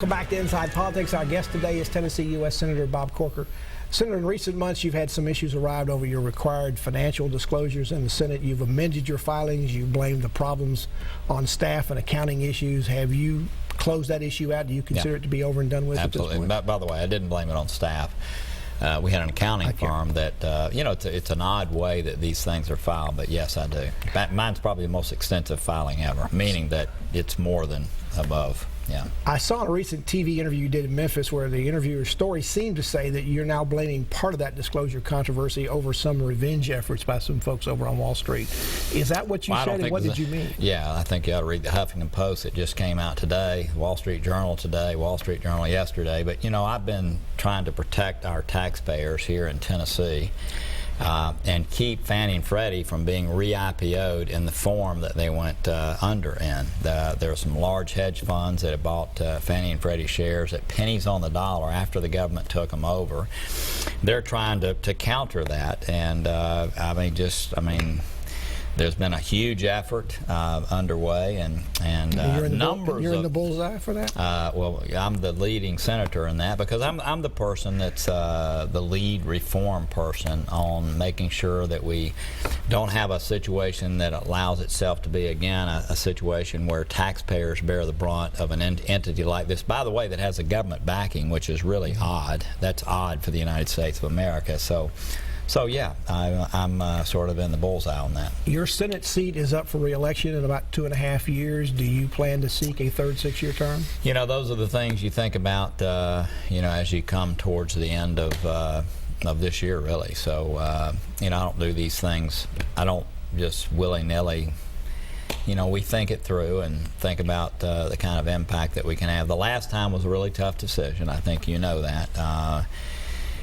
Welcome back to Inside Politics. Our guest today is Tennessee U.S. Senator Bob Corker. Senator, in recent months you've had some issues arrived over your required financial disclosures in the Senate. You've amended your filings. You blamed the problems on staff and accounting issues. Have you closed that issue out? Do you consider it to be over and done with? Absolutely. At this point? By the way, I didn't blame it on staff. We had an accounting firm that, you know, it's an odd way that these things are filed, but yes, I do. Mine's probably the most extensive filing ever, meaning that it's more than above. Yeah. I saw in a recent TV interview you did in Memphis where the interviewer's story seemed to say that you're now blaming part of that disclosure controversy over some revenge efforts by some folks over on Wall Street. Is that what you said, and what did you mean? Yeah, I think you ought to read the Huffington Post. It just came out today, Wall Street Journal today, Wall Street Journal yesterday. But, you know, I've been trying to protect our taxpayers here in Tennessee and keep Fannie and Freddie from being re-IPO'd in the form that they went under in. There are some large hedge funds that have bought Fannie and Freddie shares at pennies on the dollar after the government took them over. They're trying to counter that, and I mean, there's been a huge effort underway, and you're in numbers. You're in the bullseye for that. Well, I'm the leading senator in that because I'm the person that's the lead reform person on making sure that we don't have a situation that allows itself to be again a situation where taxpayers bear the brunt of an entity like this. By the way, that has a government backing, which is really odd. That's odd for the United States of America. So yeah, I'm sort of in the bullseye on that. Your Senate seat is up for re-election in about 2.5 years. Do you plan to seek a third 6-year term? You know, those are the things you think about, you know, as you come towards the end of this year, really. So, you know, I don't do these things. I don't just willy-nilly. You know, we think it through and think about the kind of impact that we can have. The last time was a really tough decision. I think you know that.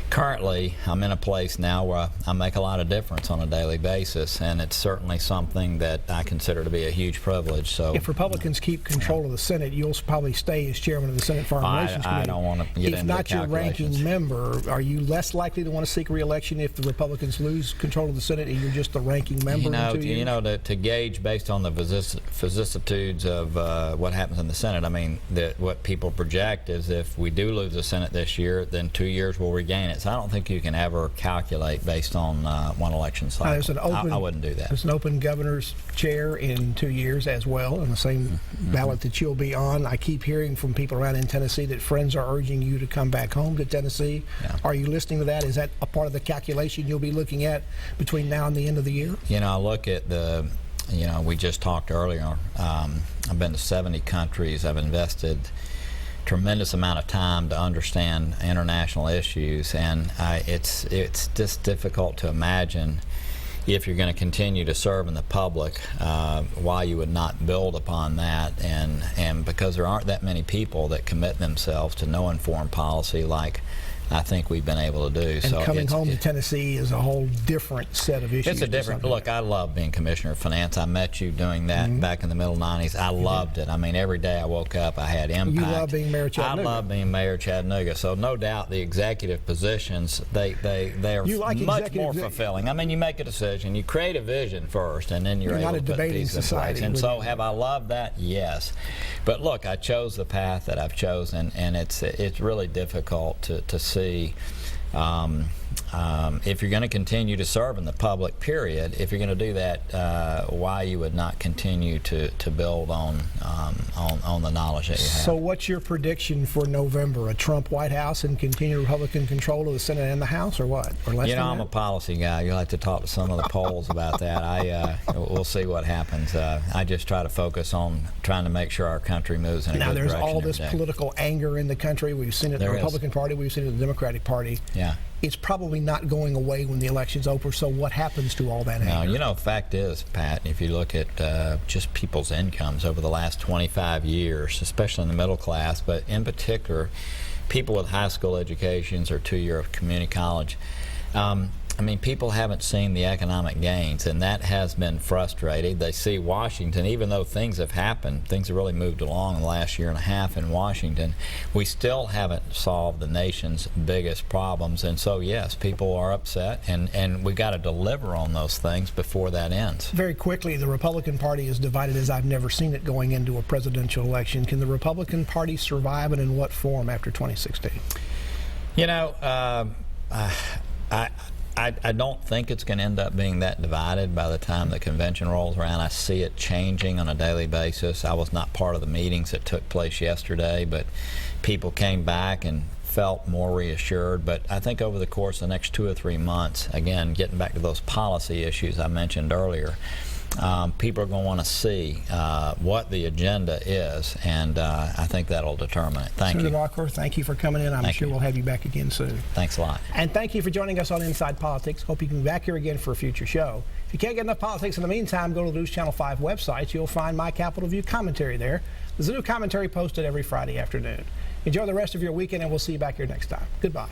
Currently, I'm in a place now where I make a lot of difference on a daily basis, and it's certainly something that I consider to be a huge privilege. So, if Republicans keep control of the Senate, you'll probably stay as chairman of the Senate Foreign Relations Committee. I don't want to get into the calculations. If not your ranking member, are you less likely to want to seek re-election if the Republicans lose control of the Senate and you're just the ranking member? You know, to gauge based on the vicissitudes of what happens in the Senate, I mean, what people project is if we do lose the Senate this year, then 2 years we'll regain it. So I don't think you can ever calculate based on one election cycle. I wouldn't do that. There's an open governor's chair in 2 years as well, on the same ballot that you'll be on. I keep hearing from people around in Tennessee that friends are urging you to come back home to Tennessee. Yeah. Are you listening to that? Is that a part of the calculation you'll be looking at between now and the end of the year? You know, I look at the, you know, we just talked earlier. I've been to 70 countries. I've invested tremendous amount of time to understand international issues, and it's just difficult to imagine if you're going to continue to serve in the public why you would not build upon that, and because there aren't that many people that commit themselves to knowing foreign policy like I think we've been able to do. And so coming home to Tennessee is a whole different set of issues. It's a different look. I love being Commissioner of Finance. I met you doing that back in the middle 90s. I loved it. I mean, every day I woke up, I had impact. You love being Mayor of Chattanooga. I love being Mayor of Chattanooga. So no doubt the executive positions they are much more fulfilling. I mean, you make a decision, you create a vision first, and then you're able to put these in place. And so have I loved that? Yes. But look, I chose the path that I've chosen, and it's really difficult to see if you're going to continue to serve in the public, period, if you're going to do that, why you would not continue to build on the knowledge that you have. So what's your prediction for November? A Trump White House and continued Republican control of the Senate and the House, or what? Or less you know, than I'm that? A policy guy. You'll have to talk to some of the polls about that. We'll see what happens. I just try to focus on trying to make sure our country moves in a good direction. Now, there's all this political anger in the country. We've seen it in the Republican Party. We've seen it in the Democratic Party. Yeah. It's probably not going away when the election's over, so what happens to all that anger? No, you know, fact is, Pat, if you look at just people's incomes over the last 25 years, especially in the middle class, but in particular, people with high school educations or 2-year community college, I mean, people haven't seen the economic gains, and that has been frustrating. They see Washington, even though things have happened, things have really moved along in the last year and a half in Washington, we still haven't solved the nation's biggest problems. And so, yes, people are upset, and we've got to deliver on those things before that ends. Very quickly, the Republican Party is divided as I've never seen it going into a presidential election. Can the Republican Party survive, and in what form after 2016? You know, I don't think it's going to end up being that divided by the time the convention rolls around. I see it changing on a daily basis. I was not part of the meetings that took place yesterday, but people came back and felt more reassured. But I think over the course of the next 2 or 3 months, again, getting back to those policy issues I mentioned earlier, people are going to want to see what the agenda is, and I think that'll determine it. Thank Senator you. Walker, thank you for coming in. I'm sure we'll have you back again soon. Thanks a lot. And thank you for joining us on Inside Politics. Hope you can be back here again for a future show. If you can't get enough politics in the meantime, go to the News Channel 5 website. You'll find my Capitol View commentary there. There's a new commentary posted every Friday afternoon. Enjoy the rest of your weekend, and we'll see you back here next time. Goodbye.